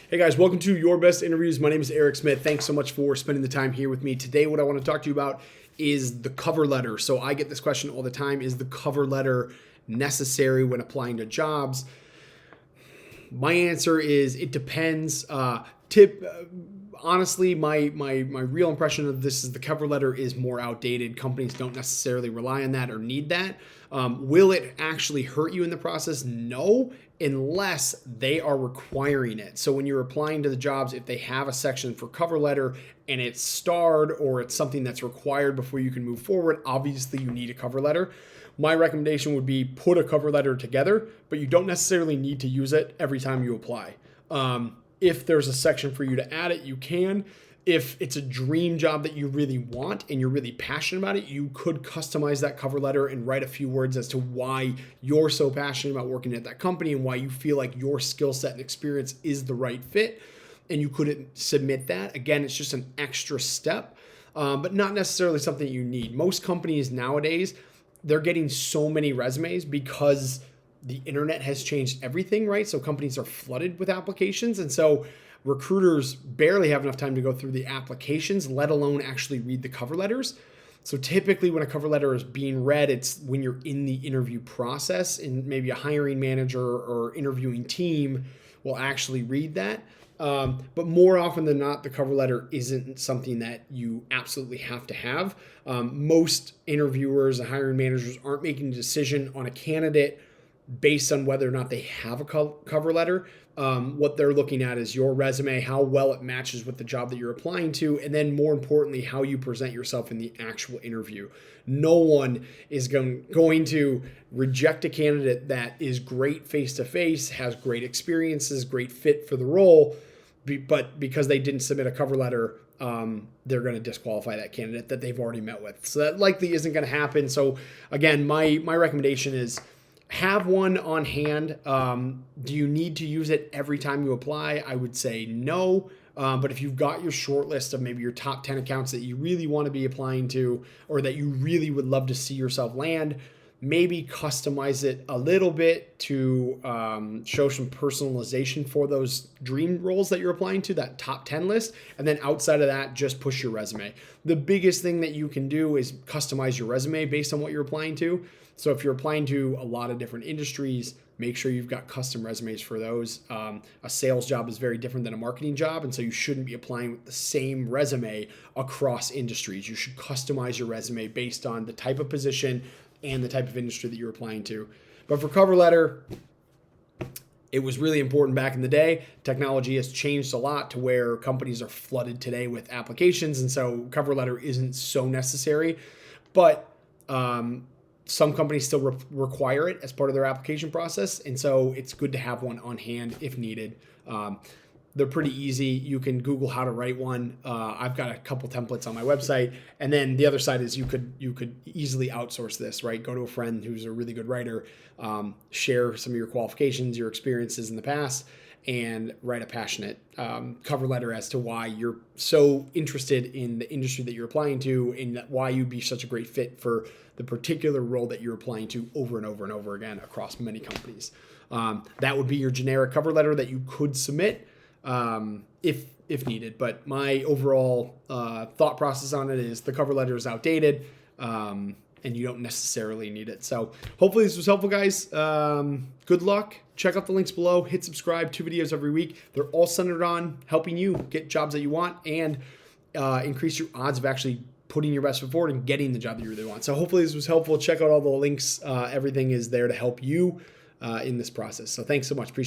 Hey guys, welcome to Your Best Interviews. My name is Eric Smith. Thanks so much for spending the time here with me. Today, what I want to talk to you about is the cover letter. So I get this question all the time. Is the cover letter necessary when applying to jobs? My answer is it depends. Honestly, my real impression of this is the cover letter is more outdated. Companies don't necessarily rely on that or need that. Will it actually hurt you in the process? No, unless they are requiring it. So when you're applying to the jobs, if they have a section for cover letter and it's starred or it's something that's required before you can move forward, obviously you need a cover letter. My recommendation would be put a cover letter together, but you don't necessarily need to use it every time you apply. If there's a section for you to add it, you can. If it's a dream job that you really want and you're really passionate about it, you could customize that cover letter and write a few words as to why you're so passionate about working at that company and why you feel like your skill set and experience is the right fit. And you could submit that. Again, it's just an extra step, but not necessarily something you need. Most companies nowadays, they're getting so many resumes because the internet has changed everything, right? So companies are flooded with applications. And so recruiters barely have enough time to go through the applications, let alone actually read the cover letters. So typically when a cover letter is being read, it's when you're in the interview process and maybe a hiring manager or interviewing team will actually read that. But more often than not, the cover letter isn't something that you absolutely have to have. Most interviewers and hiring managers aren't making a decision on a candidate based on whether or not they have a cover letter. What they're looking at is your resume, how well it matches with the job that you're applying to, and then more importantly, how you present yourself in the actual interview. No one is going to reject a candidate that is great face-to-face, has great experiences, great fit for the role, but because they didn't submit a cover letter, they're going to disqualify that candidate that they've already met with. So that likely isn't going to happen. So again, my recommendation is have one on hand. Do you need to use it every time you apply? I would say no. But if you've got your short list of maybe your top 10 accounts that you really want to be applying to or that you really would love to see yourself land, maybe customize it a little bit to show some personalization for those dream roles that you're applying to, that top 10 list. And then outside of that, just push your resume. The biggest thing that you can do is customize your resume based on what you're applying to. So if you're applying to a lot of different industries, make sure you've got custom resumes for those. A sales job is very different than a marketing job, and so you shouldn't be applying with the same resume across industries. You should customize your resume based on the type of position and the type of industry that you're applying to. But for cover letter, it was really important back in the day. Technology has changed a lot to where companies are flooded today with applications, and so cover letter isn't so necessary. But some companies still require it as part of their application process, and so it's good to have one on hand if needed. They're pretty easy. You can Google how to write one. I've got a couple templates on my website, and then the other side is you could easily outsource this, right? Go to a friend who's a really good writer, share some of your qualifications, your experiences in the past, and write a passionate cover letter as to why you're so interested in the industry that you're applying to and why you'd be such a great fit for the particular role that you're applying to over and over and over again across many companies. That would be your generic cover letter that you could submit if needed. But my overall thought process on it is the cover letter is outdated and you don't necessarily need it. So hopefully this was helpful, guys. Good luck. Check out the links below. Hit subscribe. 2 videos every week. They're all centered on helping you get jobs that you want and increase your odds of actually putting your best foot forward and getting the job that you really want. So hopefully this was helpful. Check out all the links. Everything is there to help you in this process. So thanks so much. Appreciate it.